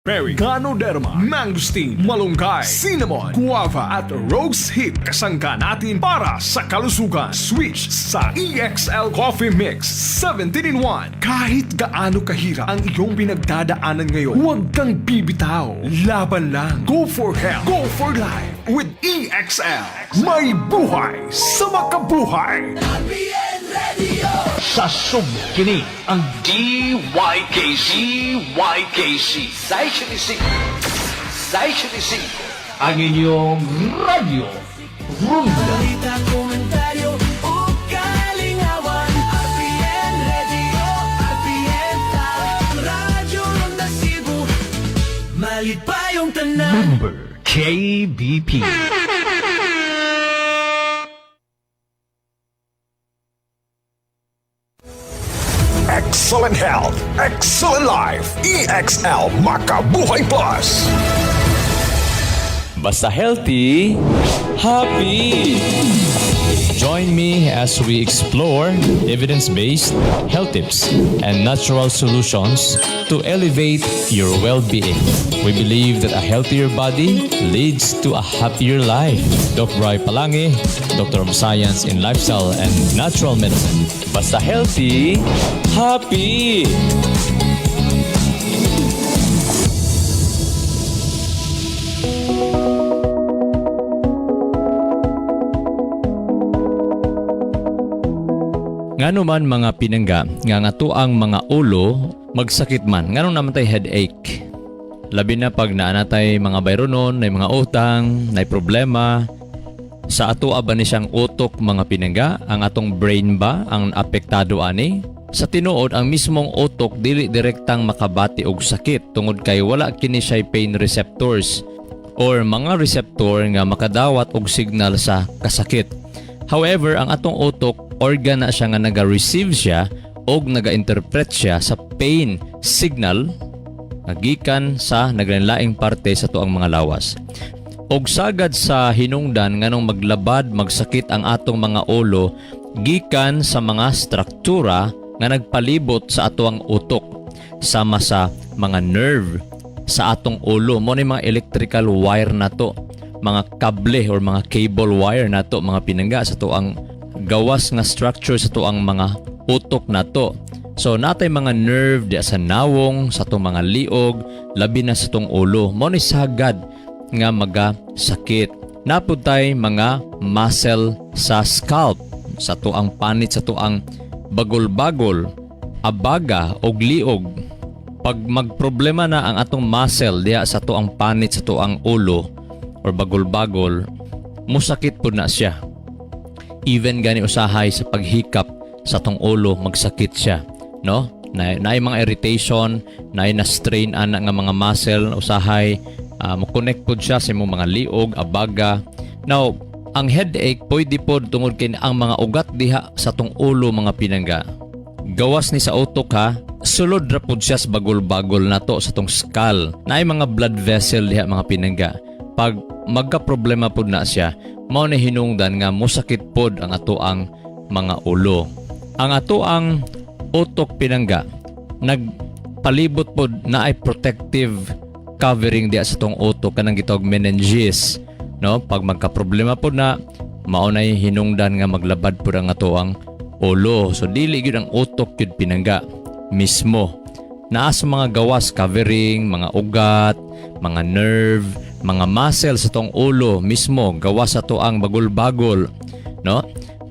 Berry, Ganoderma, Mangosteen, Malunggay, Cinnamon, Guava at Rose Hip. Kasangka natin para sa kalusugan. Switch sa EXL Coffee Mix 17-in-1. Kahit gaano kahirap ang iyong pinagdadaanan ngayon, huwag kang bibitaw. Laban lang. Go for health. Go for life. With EXL. May buhay sa makabuhay. Sa subkini ang DYKC Sai 75 ang inyong radyo Rumba. Balita, komentaryo o kalingawan. RPN Radio, RPN Tao, Radyo Ronda Cebu. Malit pa yung tanan. Number KBP. Excellent health, excellent life. EXL Makabuhay Plus. Basta healthy, happy! Join me as we explore evidence-based health tips and natural solutions to elevate your well-being. We believe that a healthier body leads to a happier life. Dr. Roy Palangi, Doctor of Science in Lifestyle and Natural Medicine. Basta healthy, happy! Ngano man mga pinangga, nga tuang mga ulo, magsakit man. Ngano naman tay headache. Labi na pag naanatay mga bayronon, na mga utang, na problema. Sa ato ba ni siyang utok mga pinangga, ang atong brain ba ang apektado ani? Sa tinuod, ang mismong utok dili direktang makabati og sakit tungod kay wala kini siya pain receptors or mga receptor nga makadawat og signal sa kasakit. However, ang atong utok, organ na siya nga naga-receive siya o naga-interpret siya sa pain signal nagikan sa naglaing parte sa tuang mga lawas. Og sagad sa hinungdan nganong maglabad magsakit ang atong mga ulo gikan sa mga struktura nga nagpalibot sa atong utok sama sa mga nerve sa atong ulo mo ni mga electrical wire na to, mga kable or mga cable wire na to mga pinangga sa tuang gawas nga structure sa tuang mga utok na to. So natay mga nerve di sa nawong, sa tong mga liog, labi na sa tong ulo. Mo ni sagad nga magasakit. Napud tay mga muscle sa scalp, sa tuang panit, sa tuang bagol-bagol, abaga og liog. Pag magproblema na ang atong muscle diha sa tuang panit, sa tuang ulo or bagol-bagol, musakit pud na siya. Even gani usahay sa paghikap sa tong ulo magsakit siya, no? Naay mga irritation, naay na strain ana nga mga muscle usahay mo connect pod siya sa imong mga liog, abaga. Now, ang headache pwede pod tungod kay ang mga ugat diha sa tong ulo mga pinangga. Gawas ni sa utok ha, sulod ra pod siya sa bagol-bagol nato sa tong skull. Naay mga blood vessel diha mga pinangga. Pag magka-problema pod na siya, mao ni hinungdan nga mosakit pod ang atoang mga ulo. Ang atoang utok pinangga nagpalibot pod na ay protective covering diya sa tong utok kanang gitawag meninges, no? Pag magka-problema pod na, mao nay hinungdan nga maglabad pod ang atoang ulo. So dili gyud ang utok gyud pinangga mismo. Naa sa mga gawas covering, mga ugat, mga nerve, mga muscle sa tong ulo mismo gawas sa tuang bagol-bagol, no?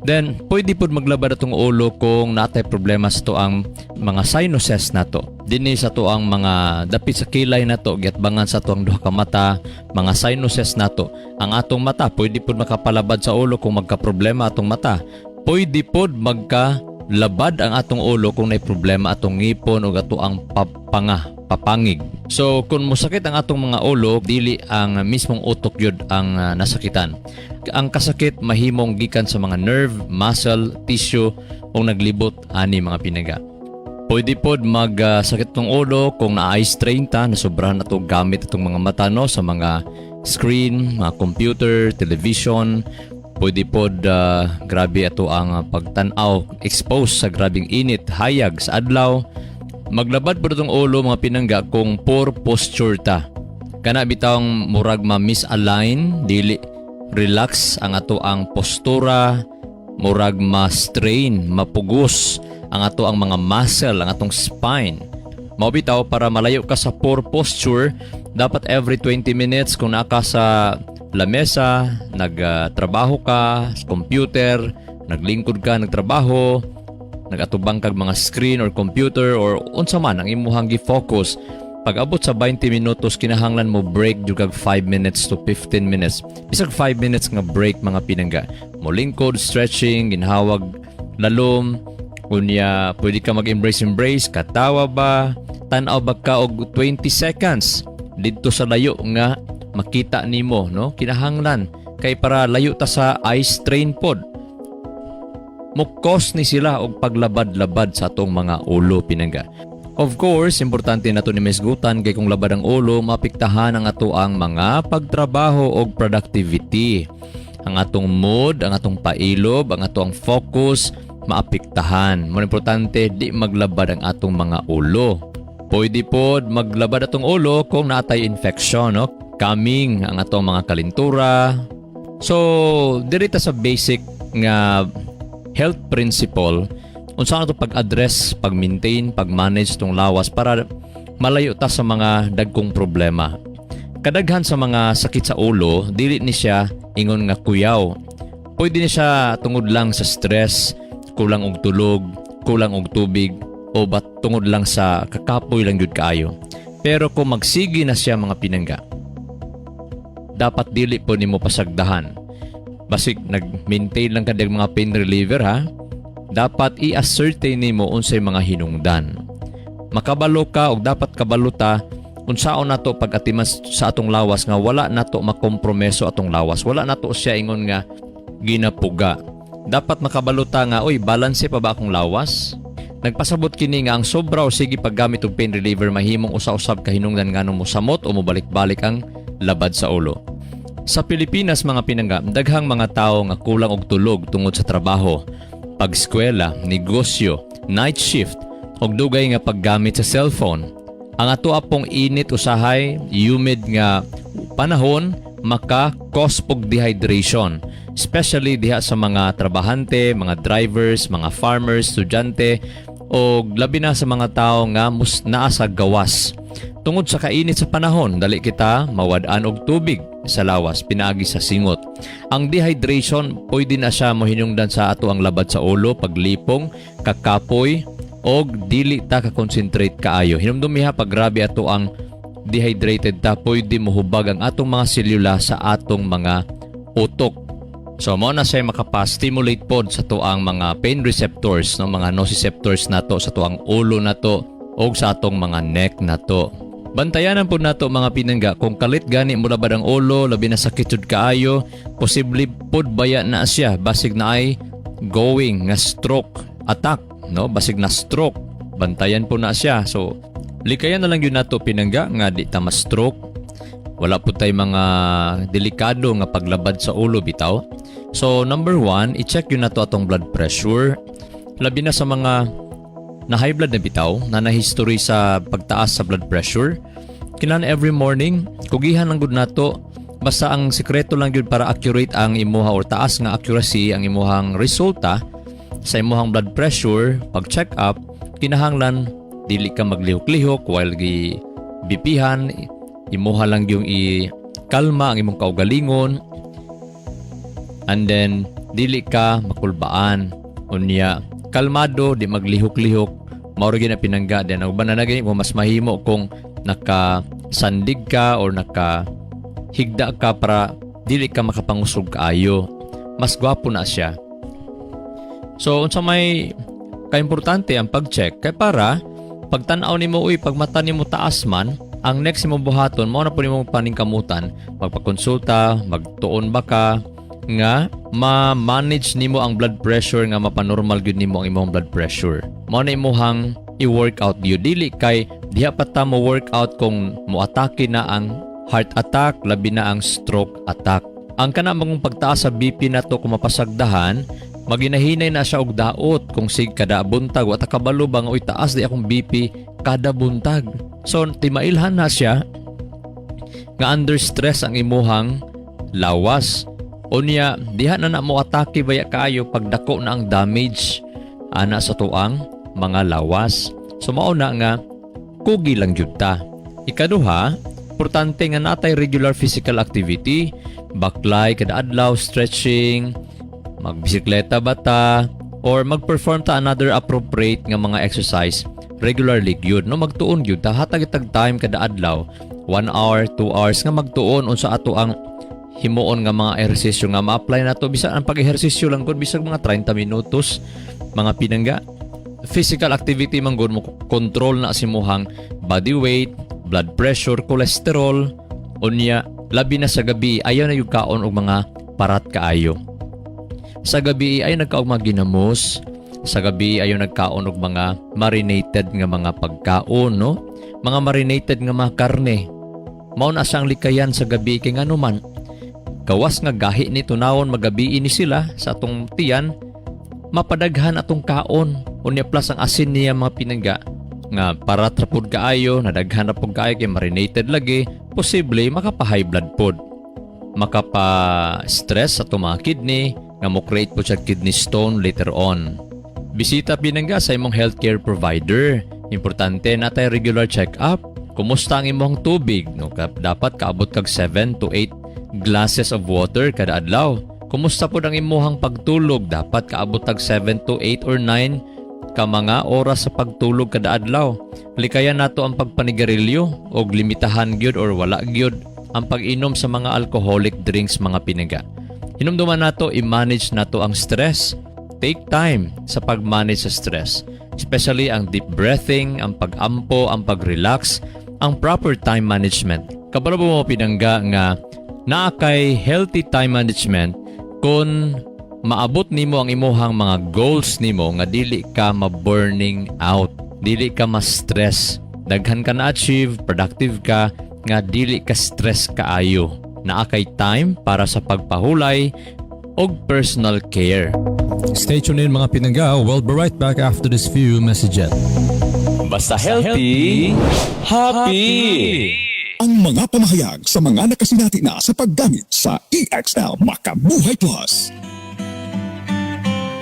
Then pwede pud maglabad atong ulo kung natay problema sa tuang mga sinuses nato. Dinhi sa tuang mga dapit sa kilay nato, giatbangan sa tuang duha ka mata, mga sinuses nato. Ang atong mata pwede pud makapalabad sa ulo kung magka-problema atong mata. Pwede pud magkalabad ang atong ulo kung may problema atong ngipon o atoang papangig. So kung musakit ang atong mga ulo, dili ang mismong utok yun ang nasakitan. Ang kasakit mahimong gikan sa mga nerve, muscle, tissue o naglibot ani mga pinaga. Pwede pod magsakit ng ulo kung na-eye strain ta, nasobrahan na to gamit itong mga mata no, sa mga screen, mga computer, television. Pwede pod grabe ato ang pagtanaw, expose sa grabing init, hayag sa adlaw. Maglabad po itong ulo mga pinangga kung poor posture ta. Kana bitawng murag ma-misalign, dili relax ang ato ang postura, murag ma-strain, mapugos ang ato ang mga muscle, ang atong spine. Mao bitaw para malayo ka sa poor posture, dapat every 20 minutes kung naka sa lamesa, nagtrabaho ka sa computer, naglingkod ka, nagtrabaho, nagatubang kag mga screen or computer or unsa man ang imuhang gi-focus. Pag abot sa 20 minutos, kinahanglan mo break jud kag 5 minutes to 15 minutes. Bisag 5 minutes nga break mga pinangga. Molingkod, stretching, ginhawag lalom, unya pwede ka mag-embrace, katawa ba, tan-aw ba ka og 20 seconds didto sa layo nga makita nimo, no? Kinahanglan kay para layo ta sa eye strain pod. Mukos ni sila og paglabad-labad sa atong mga ulo pinangga. Of course, importante na ito ni misgutan kay kung labad ang ulo, mapiktahan ang ato ang mga pagtrabaho o productivity. Ang atong mood, ang atong pailob, ang atong focus, maapiktahan. Mo importante, di maglabad ang atong mga ulo. Pwede po maglabad atong ulo kung naatay infection, no? Kaming ang atong mga kalintura. So, dirita sa basic nga health principle, unsa na ito pag-address, pag-maintain, pag-manage itong lawas para malayo ta sa mga dagkong problema. Kadaghan sa mga sakit sa ulo, dili ni siya ingon nga kuyaw. Pwede ni siya tungod lang sa stress, kulang og tulog, kulang og tubig, o bat tungod lang sa kakapoy lang yun kaayo. Pero kung magsigi na siya mga pinangga, dapat dili po nimo pasagdahan. Basig nag-maintain lang kadag mga pain reliever ha. Dapat i-ascertain nimo unsay mga hinungdan. Makabalo ka o dapat kabalo ta unsaon nato pag-atimas sa atong lawas nga wala nato makompromeso atong lawas. Wala nato siya ingon nga ginapuga. Dapat makabalo ta nga oy balanse pa ba akong lawas? Nagpasabot kini nga ang sobra o sige paggamit og pain reliever mahimong usa-usab ka hinungdan nganong mosamot o mobalik-balik ang labad sa ulo. Sa Pilipinas mga pinangga, daghang mga tao nga kulang og tulog tungod sa trabaho, pag-eskwela, negosyo, night shift, og dugay nga paggamit sa cellphone. Ang ato apong init usahay, humid nga panahon maka-cause og dehydration, especially diha sa mga trabahante, mga drivers, mga farmers, estudyante, o labi na sa mga tao nga naa sa gawas. Tungod sa kainit sa panahon, dali kita mawad-an og tubig sa lawas, pinaagi sa singot. Ang dehydration, pwede na siya mohinungdan sa ato ang labad sa ulo, paglipong, kakapoy, o dili ta ka-concentrate kaayo. Hinumdumiha pag grabe ato ang dehydrated ta, pwede mohubag ang atong mga selula sa atong mga utok. So, mo na siya makapa-stimulate pod sa to ang mga pain receptors, no? Mga nociceptors na to sa to ang ulo na to, o sa atong mga neck na to. Bantayanan po nato mga pinangga kung kalit gani mo labad ang ulo, labi na sakit jud kaayo, posible pod baya na siya basig na ay going nga stroke attack, no? Basig na stroke, bantayan po na siya. So likayan na lang yun nato pinangga nga di ta ma-stroke. Wala po tay mga delikado nga paglabad sa ulo bitaw. So number 1, i-check yun nato atong blood pressure. Labi na sa mga na high blood na bitaw, na na-history sa pagtaas sa blood pressure. Kinahanglan every morning, kugihan lang gud nato. Basta ang sikreto lang yun para accurate ang imuha or taas nga accuracy ang imuhang resulta sa imuhang blood pressure. Pag check up, kinahanglan dili ka maglihok-lihok while gibipihan. Imuha lang yung i-kalma ang imong kaugalingon. And then, dili ka makulbaan. Unya, kalmado, di maglihok-lihok, mauro gina pinangga din. Ang bananagay mo mas mahimo kung nakasandig ka or nakahigda ka para dili ka makapangusog kaayo. Mas gwapo na siya. So, unsa may kaimportante ang pag-check kay para pagtan-aw nimo uy, pag mata nimo taas man, ang next mo buhaton mo na po nimo paningkamutan, magpakonsulta, magtuon ba ka nga ma-manage nimo ang blood pressure nga mapanormal gyud nimo ang imong blood pressure. Mao na imong i-workout gyud dili kay diha pa ta mo workout kung moatake na ang heart attack, labi na ang stroke attack. Ang kana mong pagtaas sa BP nato kung mapasagdahan, Maginahinay na siya og daot kung sig kada buntag wata kabalo bang oy taas di akong BP kada buntag. So timailhan na siya nga under stress ang imuhang lawas. Unya diha na mo atake baya kaayo pagdako na ang damage ana sa tuang mga lawas. So mao na nga kugi lang jud ta. Ikaduha, importante nga natay regular physical activity, baklay kada adlaw, stretching, magbisikleta ba ta, or mag-perform ta another appropriate nga mga exercise regularly gyud. No, magtuon gyud ta hatag itag time kada adlaw, 1 hour, 2 hours nga magtuon unsa ato ang himuon nga mga ehersisyo nga ma-apply nato bisan ang pag-ehersisyo lang gud bisag mga 30 minutos mga pinangga. Physical activity man gud mo control na simuhang body weight, blood pressure, cholesterol, unya labi na sa gabi ayaw na yung kaon og mga parat kaayo. Sa gabi ay nagkaog mga ginamos. Sa gabi ay nagkaon og mga marinated nga mga pagkaon, no? Mga marinated nga mga karne. Mao na siyang likayan sa gabi kay ngano man. Gawas nga gahi ni tunawon magabi ni sila sa atong tiyan, mapadaghan atong kaon. Unya plus ang asin niya mga pinangga nga para trapod kaayo, nadaghan na pud kaayo kay marinated lagi, posible makapa-high blood pod. Makapa-stress sa atong mga kidney, nga mo create po siya kidney stone later on. Bisita pinangga sa imong healthcare provider. Importante na tayo regular check-up. Kumusta ang imong tubig? No, dapat kaabot kag 7 to 8 glasses of water kada adlaw. Kumusta po ang imuhang pagtulog? Dapat kaabot kag 7 to 8 or 9 ka mga oras sa pagtulog kada adlaw. Likayan nato ang pagpanigarilyo og limitahan gyud or wala gyud ang pag-inom sa mga alcoholic drinks mga pinangga. Hinumduman nato i-manage nato ang stress. Take time sa pag-manage sa stress. Especially ang deep breathing, ang pag-ampo, ang pag-relax, ang proper time management. Kabalo mo pinangga nga naa kay healthy time management kung maabot nimo ang imuhang mga goals nimo nga dili ka ma-burning out, dili ka ma-stress, daghan ka na-achieve, productive ka, nga dili ka stress kaayo. Naa kay time para sa pagpahulay og personal care. Stay tuned in mga pinangga. We'll be right back after this few messages. Basta healthy, happy! Ang mga pamahayag sa mga nakasinati na sa paggamit sa EXL Makabuhay Plus.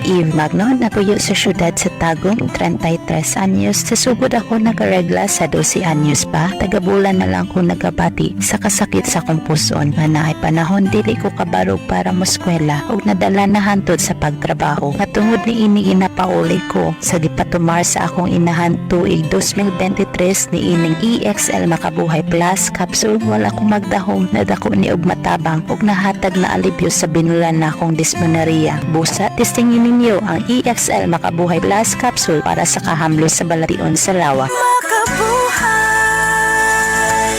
Eve Magno, natuyo sa syudad sa Tagum, 33 anyos. Sa sugod ako nakaregla sa 12 anyos pa. Tagabulan na lang ko nagabati sa kasakit sa kong puson. Manaay panahon, dili ko kabarog para moskwela o nadala na hantod sa pagtrabaho. Matungod ni ini ginapauli ko sa dipatumar sa akong inahan tuig 2023 ni ining EXL Makabuhay Plus capsule. Wala kong magdahong nadako ni og matabang og nahatag na alibyo sa binulan na akong dysmenorrhea. Busa, testingin ninyo ang EXL Makabuhay Plus capsule para sa kahamlo sa balation sa lawa.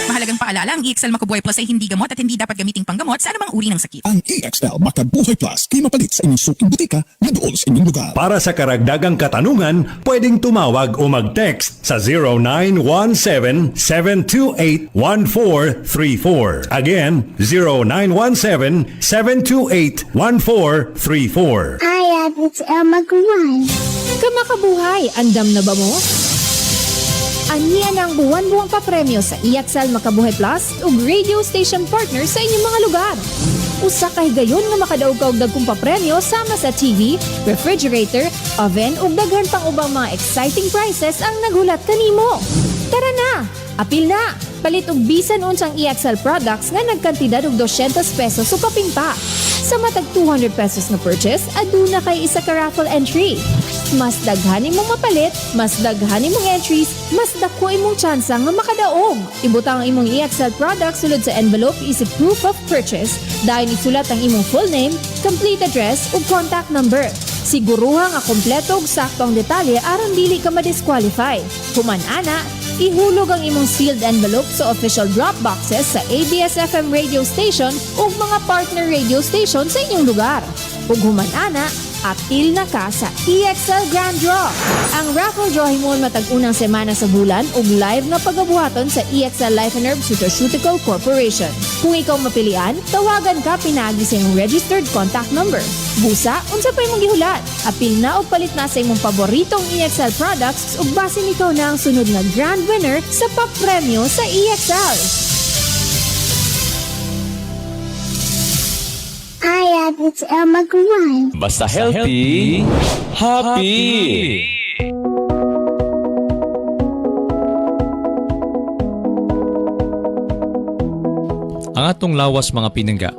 Mahalagang paalala, ang EXL Makabuhay Plus ay hindi gamot at hindi dapat gamiting panggamot sa anumang uri ng sakit. Ang EXL Makabuhay Plus ay mapalit sa inyong suking butika na doon sa inyong lugar. Para sa karagdagang katanungan, pwedeng tumawag o mag-text sa 0917-728-1434. Again, 0917-728-1434. Hi, it's Elma Guman. Kamakabuhay, andam na ba mo? Aniya ng buwan-buwang papremyo sa EXL Makabuhay Plus ug radio station partner sa inyong mga lugar. Usa kay gayon nga makadaog ka og dagkong papremyo sama sa TV, refrigerator, oven ug daghan pang ubang mga exciting prizes ang naghulat kanimo. Tara na! Apil na! Palit og bisan unsang EXL products nga nagkantidad og 200 pesos o kapin pa. Sa matag 200 pesos na purchase, aduna kay isa ka raffle entry. Mas daghan imong mapalit, mas daghan imong entries, mas dako imong tsansa nga makadaog. Ibutang ang imong EXL product sulod sa envelope isip proof of purchase. Dahil isulat ang imong full name, complete address ug contact number. Siguruha nga kompleto ug sakto ang detalye aron dili ka ma-disqualify. Human ana, ihulog ang imong sealed envelope sa official drop boxes sa ABS-FM radio station ug mga partner radio station sa inyong lugar. Ug human ana, apil na ka sa EXL Grand Draw. Ang raffle draw himon matag unang semana sa bulan ug live nga pagabuhaton sa EXL Life and Herb Nutraceutical Corporation. Kung ikaw mapilian, tawagan ka pinaagi sa imong registered contact number. Busa, unsa pa imong gihulat? Apil na o palit na sa imong paboritong EXL products ug basin ikaw na ang sunod na grand winner sa papremyo sa EXL. Hi, it's Elma Gawai. Basta healthy, happy! Ang atong lawas mga pinangga,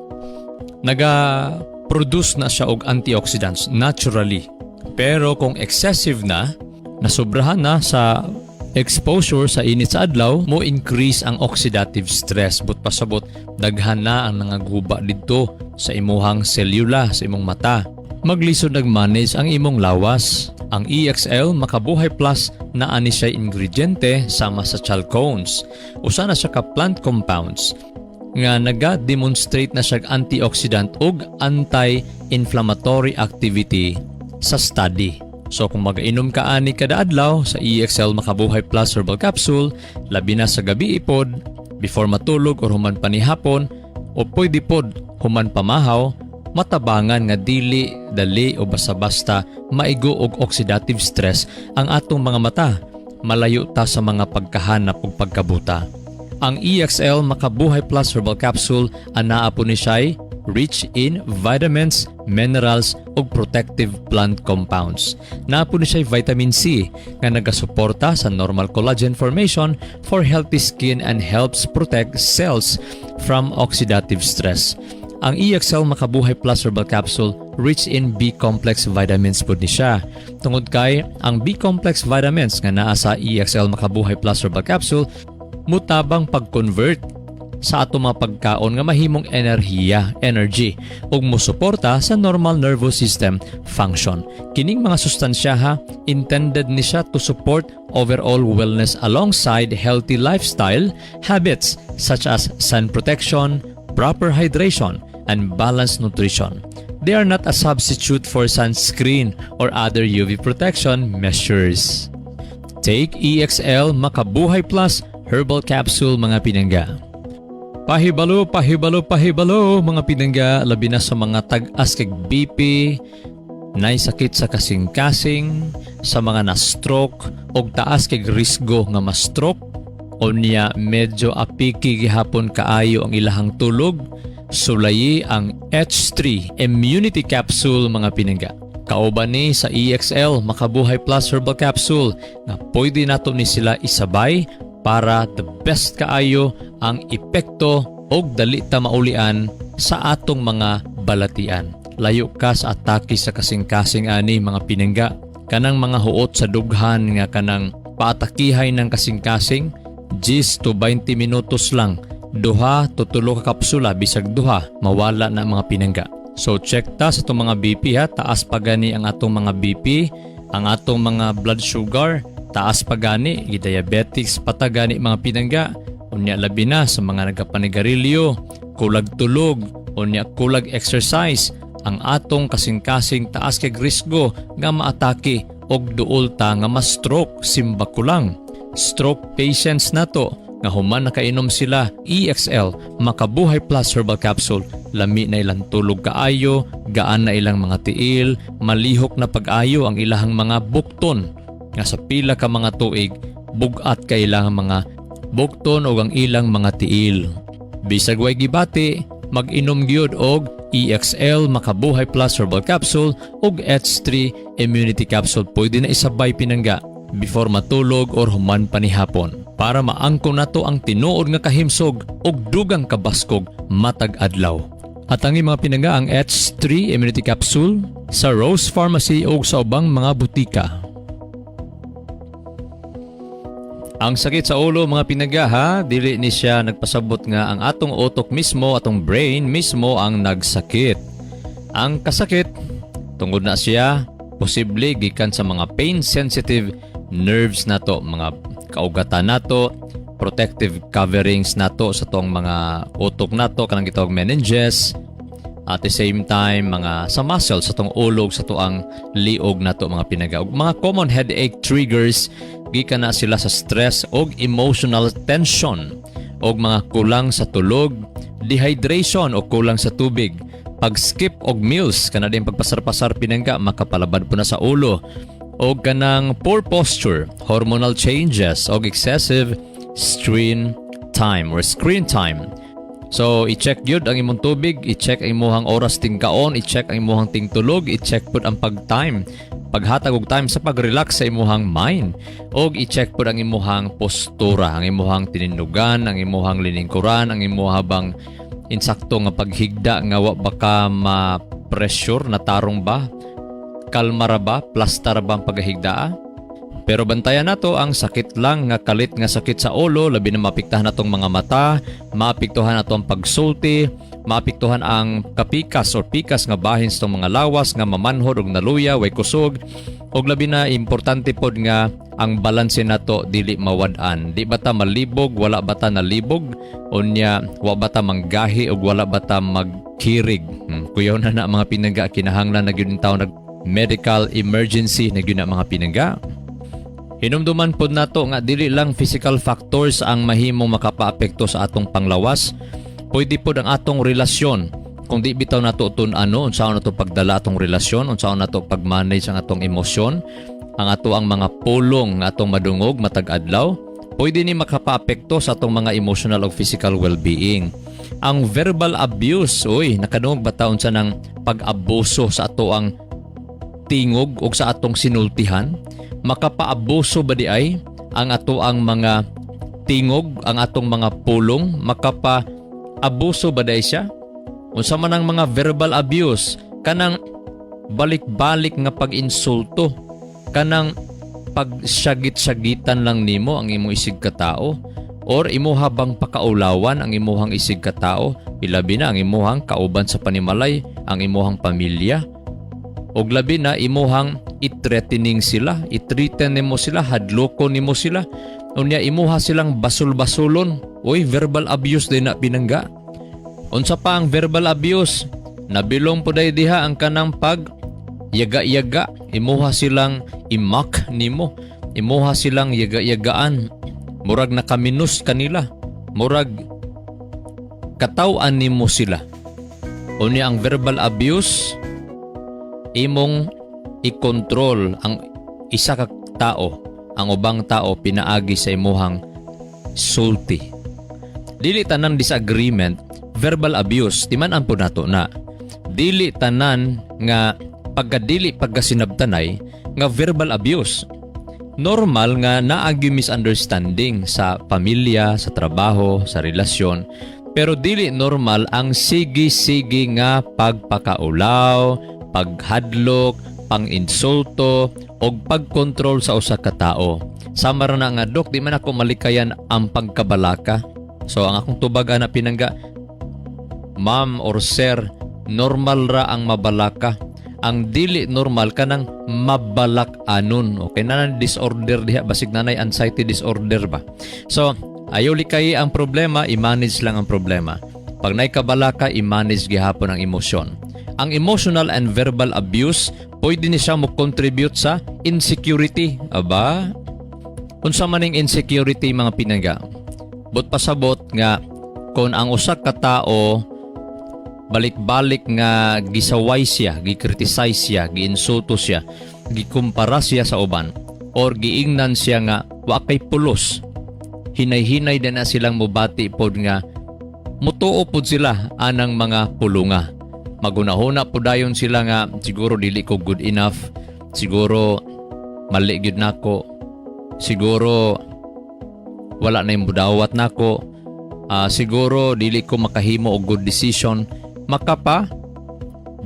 naga-produce na siya og antioxidants naturally. Pero kung excessive na, nasobrahan na sa exposure sa init sa adlaw, mo increase ang oxidative stress. But pasabot, daghan na ang nangaguba dito sa imuhang selula, sa imong mata. Maglisod nag-manage ang imong lawas. Ang EXL Makabuhay Plus na ani siya ingrediente sama sa chalcones. Usa na siya ka plant compounds nga naga-demonstrate na siya antioxidant ug anti-inflammatory activity sa study. So kung mag-inom ka ani kada adlaw sa EXL Makabuhay Plus Herbal Capsule, labi na sa gabi ipod, before matulog or human pa ni hapon, o pwede pod human pamahaw, matabangan nga dili, dali o basta-basta maigo og oxidative stress ang atong mga mata. Malayo ta sa mga pagkahanap ug pagkabuta. Ang EXL Makabuhay Plus Herbal Capsule anaa po ni siya'y rich in vitamins, minerals ug protective plant compounds. Naa po ni siya'y vitamin C nga nagasuporta sa normal collagen formation for healthy skin and helps protect cells from oxidative stress. Ang EXL Makabuhay Plus Herbal Capsule rich in B-complex vitamins po ni siya. Tungod kay ang B-complex vitamins nga naa sa EXL Makabuhay Plus Herbal Capsule mutabang pag-convert sa ato mga pagkaon nga mahimong energy ug musuporta sa normal nervous system function. Kining mga sustansya ha, intended ni siya to support overall wellness alongside healthy lifestyle habits such as sun protection, proper hydration, and balanced nutrition. They are not a substitute for sunscreen or other UV protection measures. Take EXL Makabuhay Plus Herbal Capsule mga pinangga. Pahibalo mga pinangga, labi na sa mga tag-as kag BP, naisakit sa kasing-kasing, sa mga na-stroke og taas kag risgo nga ma-stroke o niya medyo apiki gihapon kaayo ang ilahang tulog, sulayi ang H3 Immunity Capsule mga pinangga. Kauban ni sa EXL Makabuhay Plus Herbal Capsule na pwede nato ni sila isabay para the best kaayo ang epekto og dali ta maulian sa atong mga balatian. Layo ka sa atake sa kasing-kasing ani mga pinangga. Kanang mga huot sa dughan nga kanang paatakihay ng kasing-kasing 10 to 20 minutos lang. 2 to 3 ka kapsula bisag 2 mawala na mga pinangga. So check ta sa itong mga BP ha, taas pa gani ang atong mga BP, ang atong mga blood sugar, taas pa gani, diabetics patagani mga pinangga, unya labi na sa mga nagapanigarilyo, kulag tulog, unya kulag exercise, ang atong kasing-kasing taas kay risgo nga maatake og duol ta nga ma-stroke simba kulang. Stroke patients nato nga human nakainom sila EXL Makabuhay Plus Herbal Capsule, lami na ilang tulog kaayo, gaan na ilang mga tiil, malihok na pag-ayo ang ilahang mga bukton nga sa pila ka mga tuig bugat ka ilang mga bukton o ang ilang mga tiil. Bisag way gibati, mag-inom gyud og EXL Makabuhay Plus Herbal Capsule ug H3 Immunity Capsule. Pwede na isabay pinangga before matulog or human panihapon para maangko nato ang tinuod nga kahimsog ug dugang kabaskog matag adlaw. At ang mga pinangga ang H3 Immunity Capsule sa Rose Pharmacy o sa ubang mga butika. Ang sakit sa ulo mga pinangga ha, dili ni siya nagpasabot nga ang atong utok mismo, atong brain mismo ang nagsakit. Ang kasakit tungod na siya posible gikan sa mga pain sensitive nerves nato, mga kaugatan nato, protective coverings nato sa tong mga utok nato kanang gitawag meninges, At the same time, mga sa muscles, sa tong ulog, sa tuang liog na to mga pinaga. Ug mga common headache triggers, gikan na sila sa stress o emotional tension, o mga kulang sa tulog, dehydration o kulang sa tubig, pag-skip og meals, kana din pagpasar-pasar pinangga, makapalabad po na sa ulo, o kanang poor posture, hormonal changes, o excessive screen time. So, i-check yun ang imong tubig, i-check ang imong oras ting kaon, i-check ang imong ting tulog, i-check po ang pag-time, paghatag og time sa pag-relax sa imong mind, o i-check po ang imong postura, ang imong tininugan, ang imong liningkuran, ang imong habang insakto nga paghigda nga wa baka ma-pressure na tarong ba, kalma ra ba, plastar ba ang paghigdaa. Pero bantayan nato ang sakit lang nga kalit nga sakit sa ulo, labi na mapiktahan natong mga mata, maapektuhan nato ang pagsulti, maapektuhan ang kapikas or pikas nga bahin sa mga lawas nga mamanhod og naluya, way kusog, og labi na importante pod nga ang balanse nato dili mawad-an. Di bata malibog, wala bata nalibog, unya wa bata manggahi og wala bata magkirig. Kuyaw na mga pinangga, kinahanglan na gyud tawo nag medical emergency na gyud na mga pinangga. Hinumduman pod nato nga dili lang physical factors ang mahimong makapaapekto sa atong panglawas. Pwede pod ang atong relasyon. Kung di bitaw nato tun-ano, unsaon nato pagdala atong relasyon, unsaon nato pag-manage ang atong emosyon, ang ato ang mga pulong nga atong madungog matag adlaw, pwede ni makapaapekto sa atong mga emotional o physical well-being. Ang verbal abuse, nakadungog ba taon sa nang pag-abuso sa ato ang tingog o sa atong sinultihan? Makapaabuso ba di ay ang ato ang mga tingog, ang atong mga pulong? Makapaabuso ba di siya? Unsa man ang mga verbal abuse, kanang balik-balik nga pag-insulto, kanang pagsyagit-syagitan lang nimo ang imong isig ka tao, or imo habang pakaulawan ang imuhang isig ka tao, ilabi na ang imuhang kauban sa panimalay, ang imuhang pamilya, og labi na imuhang i-threatening sila, i-threaten nimo sila, hadloko nimo sila, unya imuha silang basul-basulon. Verbal abuse din na pinangga. Unsa pa ang verbal abuse? Nabilong po day diha ang kanang pag yaga-yaga, imuha silang imak nimo, imuha silang yaga-yagaan, murag nakaminus kanila, murag katawan nimo sila. Unya ang verbal abuse, imong i-control ang isa ka tao, ang ubang tao pinaagi sa imuhang sulti. Dili tanan disagreement, verbal abuse, timan-an po nato na. Dili tanan nga pagkasinabtanay nga verbal abuse. Normal nga naagi misunderstanding sa pamilya, sa trabaho, sa relasyon, pero dili normal ang sige-sige nga pagpakaulaw, paghadlok, pang-insulto o pag-control sa usa ka tao. Sama ra na nga, Dok, di man ako malikayan ang pagkabalaka. So ang akong tubaga na pinangga, ma'am or sir, normal ra ang mabalaka. Ang dili normal kanang mabalak anon. Okay na disorder diha, basig nanay anxiety disorder ba. So ayaw likay ang problema, i-manage lang ang problema. Pag nay kabalaka, i-manage gihapon ang emosyon. Ang emotional and verbal abuse, pwede ni siya mo contribute sa insecurity. Aba, unsa maning insecurity mga pinangga? But pasabot nga kung ang usa ka tao balik-balik nga gisaway siya, gi-criticize siya, gi-insulto siya, gikumpara siya sa uban, or giingnan siya nga wa kay pulos, hinay-hinay na silang mubati pod nga mutuo pod sila anang mga pulunga. Magunahuna po dayon sila nga siguro dili ko good enough, siguro mali gyud nako, siguro wala na yung budawat nako, siguro dili ko makahimo og good decision. Makapa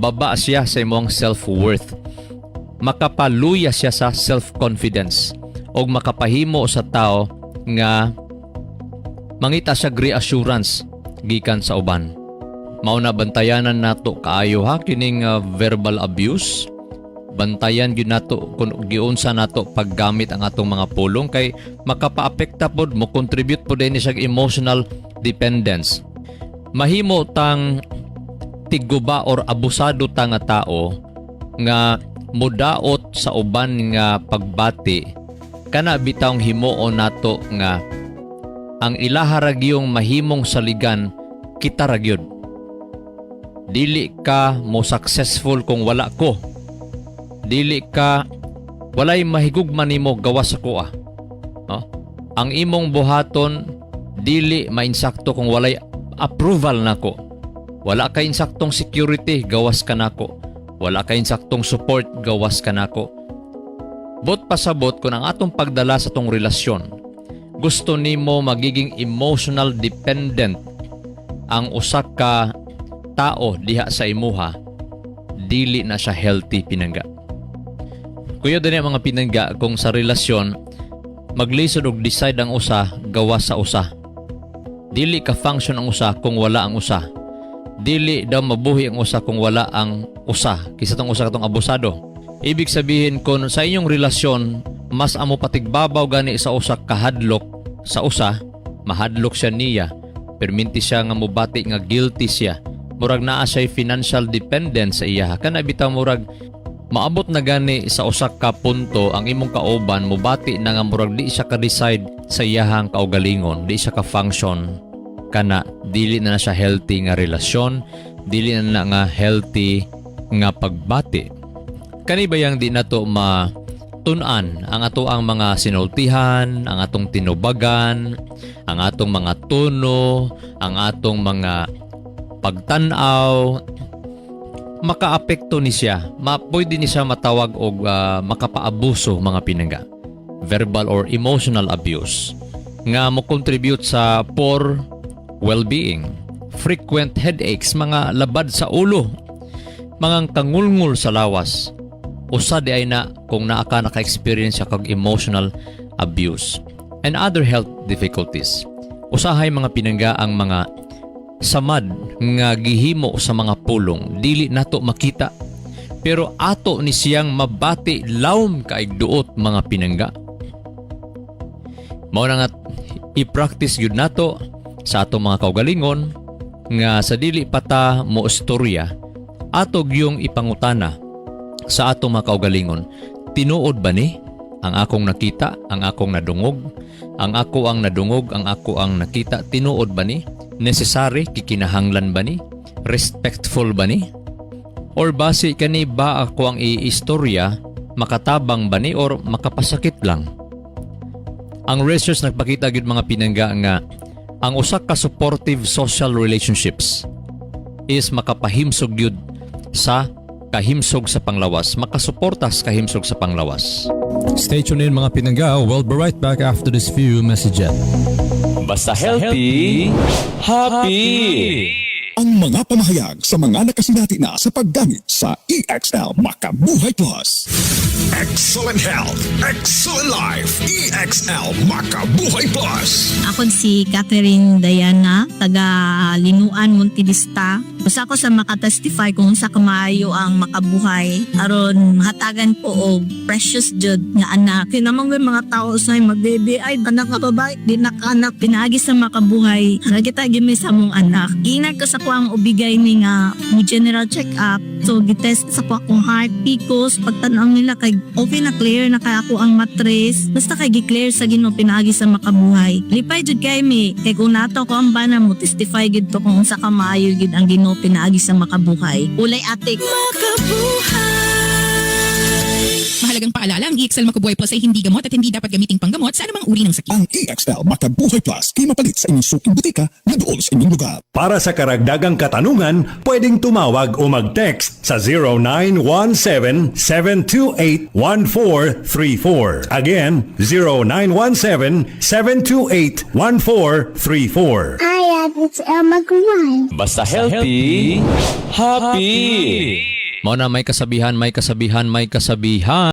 baba siya sa imong self-worth, makapaluya siya sa self-confidence, og makapahimo sa tao nga mangita siya reassurance gikan sa uban. Mao na bantayanan nato kaayo ha kining verbal abuse. Bantayan gyud nato kung giunsa nato paggamit ang atong mga pulong, kay makapaapekta pod, mo contribute pod din siya emotional dependence. Mahimo tang tiguba or abusado ta nga tao nga mudaot sa uban nga pagbati kana bitawng himuon nato nga ang ilaha ragyong mahimong saligan kita ragyod. Dili ka mo successful kung wala ko. Dili ka walay mahigugman nimo gawas ako ah. No? Ang imong buhaton dili mainsakto kung walay approval nako. Wala kay insaktong security gawas ka nako. Wala kay insaktong support gawas ka nako. Bot pasabot kung ang atong pagdala sa tong relasyon gusto nimo magiging emotional dependent ang usa ka tao diha sa imuha, dili na siya healthy pinangga. Kuya din mga pinangga kung sa relasyon maglisod og decide ang usa gawas sa usa. Dili ka function ang usa kung wala ang usa. Dili daw mabuhi ang usa kung wala ang usa. Kisa tong usa katong abusado. Ibig sabihin kung sa inyong relasyon mas amo patigbabaw gani sa usa kahadlok sa usa, mahadlok siya niya, perminti siya nga mubati nga guilty siya. Murag naa siya financial dependence sa iya. Kana bitaw murag maabot na gani sa usa ka punto ang imong kauban mubati na nga murag di siya ka-decide sa iyahang kaugalingon, di siya ka-function. Kana dili na siya healthy nga relasyon, dili na nga healthy nga pagbati. Kani bayang di nato matun-an ang ato ang mga sinultihan, ang atong tinubagan, ang atong mga tono, ang atong mga pagtan-aw, makaapekto ni siya. Pwede ni siya matawag og makapaabuso mga pinangga. Verbal or emotional abuse nga mo contribute sa poor well-being, frequent headaches, mga labad sa ulo, mga kangulngul sa lawas. Usa di ay na kung naa ka naka-experience kag emotional abuse and other health difficulties. Usahay mga pinangga ang mga samad nga gihimo sa mga pulong dili nato makita pero ato ni siyang mabati lawom kaigduot mga pinangga. Mao na nga i-practice gyud nato sa atong mga kaugalingon nga sa dili pata mo istorya atog yung ipangutana sa atong mga kaugalingon. Tinuod ba ni ang akong nakita, ang akong nadungog, ang ako ang nadungog, ang ako ang nakita, tinuod ba ni? Necessary, kikinahanglan ba ni? Respectful ba ni? Or base kani ba ako ang iistorya, makatabang ba ni or makapasakit lang? Ang research nagpakita gyud mga pinangga nga ang usa ka supportive social relationships is makapahimsog gyud sa kahimsog sa panglawas, makasuporta sa kahimsog sa panglawas. Stay tuned in mga pinangga. We'll be right back after this few messages. Basta healthy, happy! Ang mga pamahayag sa mga nakasinati na sa paggamit sa EXL Makabuhay Plus. Excellent health, excellent life. EXL Makabuhay Plus. Ako si Catherine Diana, taga Linuan, Montevista. Basta ako sa makatestify kung sa kamayo ang makabuhay. Aron hatagan po og precious jud nga anak. Kinamang may mga tao sa mag-baby ay anak nga babae, di nakanak pinaagi sa makabuhay. Hara kita gimi sa mong anak. Ginag ko sa ko ang ubigay ni nga mo general check-up. So gitest sa ko akong heart, picos, pagtanaw nila kay okay na clear na kay ako ang matres. Basta kay gi-clear sa Ginoo pinaagi sa makabuhay. Lipay jud kay mi kay kung nato ko ang bana mo testify gid to kung sa kamayo gid ang Ginoo pinaagi sa makabuhay. Ulay atik. Mahalagang paalala, ang EXL Makabuhay Plus ay hindi gamot at hindi dapat gamiting panggamot sa anumang uri ng sakit. Ang EXL Makabuhay Plus ay mapalit sa inyong suking butika na doon sa inyong lugar. Para sa karagdagang katanungan, pwedeng tumawag o mag-text sa 0917-728-1434. Again, 0917-728-1434. Hi, it's Elma Gumay. Basta healthy, happy! Mao na may kasabihan, may kasabihan, may kasabihan.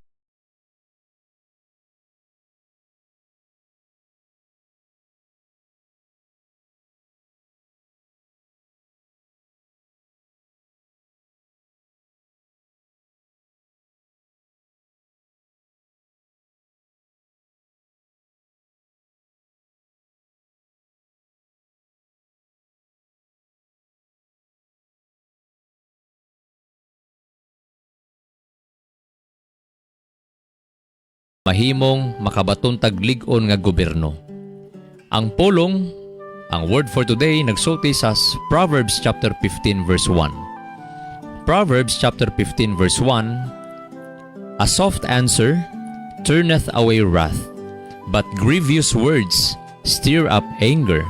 mahimong makabaton taglig-on nga gobyerno. Ang pulong, ang word for today nagsulti sa Proverbs chapter 15 verse 1. Proverbs chapter 15 verse 1, a soft answer turneth away wrath, but grievous words stir up anger.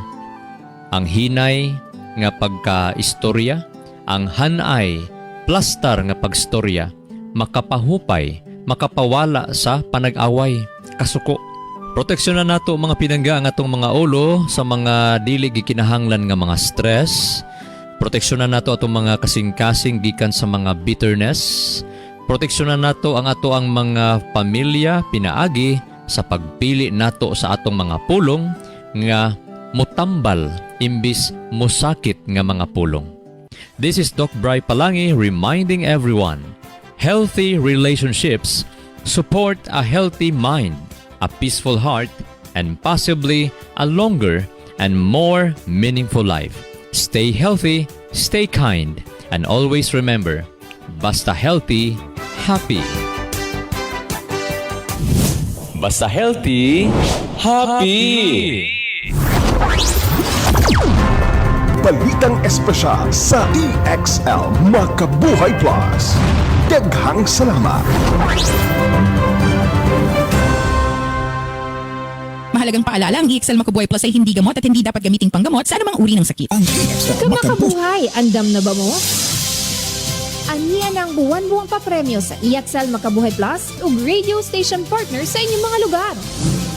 Ang hinay nga pagka-istorya, ang hanay, plastar nga pagstorya, makapahupay, makapawala sa panag-away, kasuko. Proteksyonan nato mga pinangga ang atong mga ulo sa mga dili gikinahanglan nga mga stress. Proteksyonan nato atong mga kasing-kasing gikan sa mga bitterness. Proteksyonan nato ang ato ang mga pamilya pinaagi sa pagpili nato sa atong mga pulong nga mutambal imbis musakit nga mga pulong. This is Doc Bry Palangi reminding everyone, healthy relationships support a healthy mind, a peaceful heart, and possibly a longer and more meaningful life. Stay healthy, stay kind, and always remember, basta healthy, happy. Basta healthy, happy! Balitang espesyal sa EXL Makabuhay Plus. Daghang salamat. Mahalagang paalala, ang EXL Makabuhay Plus ay hindi gamot at hindi dapat gamiting panggamot sa anumang uri ng sakit. Ang EXL Kamakabuhay, andam na ba mo? Aniya ng buwan-buwang papremyo sa EXL Makabuhay Plus ug radio station partner sa inyong mga lugar.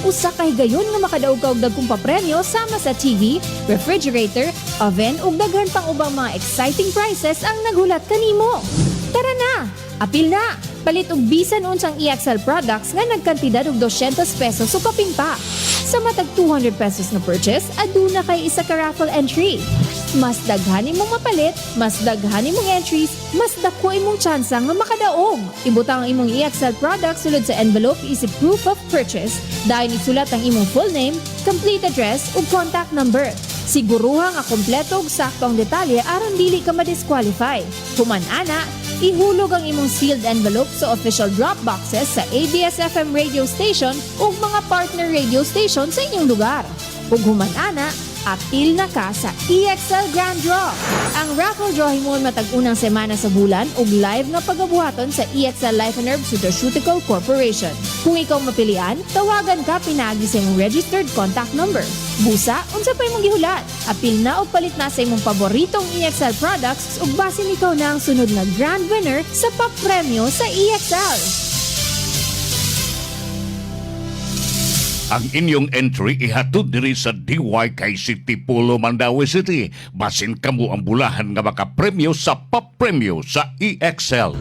Usa kay gayon nga makadaog ka og dagkong papremyo sama sa TV, refrigerator, oven ug daghan pang ubang mga exciting prizes ang naghulat kanimo. Tara na! Apil na! Palit og bisan unsang EXL products nga nagkantidad og 200 pesos o kaping pa. Sa matag 200 pesos na purchase, aduna kay isa ka raffle entry. Mas daghanin mong mapalit, mas daghanin mong entries, mas dako imong tsansa nga makadaog. Ibutang ang imong EXL product sulod sa envelope isip proof of purchase. Dahil isulat ang imong full name, complete address ug contact number. Siguruha nga kompleto ug sakto ang detalye aron dili ka ma-disqualify. Human ana, ihulog ang imong sealed envelope sa official drop boxes sa ABS-FM radio station ug mga partner radio station sa inyong lugar. Ug human ana, apil na ka sa EXL Grand Draw. Ang raffle draw himon matag unang semana sa bulan ug live nga pagabuhaton sa EXL Life and Herb Nutraceutical Corporation. Kung ikaw mapilian, tawagan ka pinaagi sa imong registered contact number. Busa, unsa pa imong gihulat? Apil na o palit na sa imong paboritong EXL products ug basin ikaw na ang sunod na grand winner sa papremyo sa EXL. Ang inyong entry ihatod diri sa DYK City Polo, Mandaue City. Basin kamo ang bulahan nga makapremyo sa papremyo sa EXL.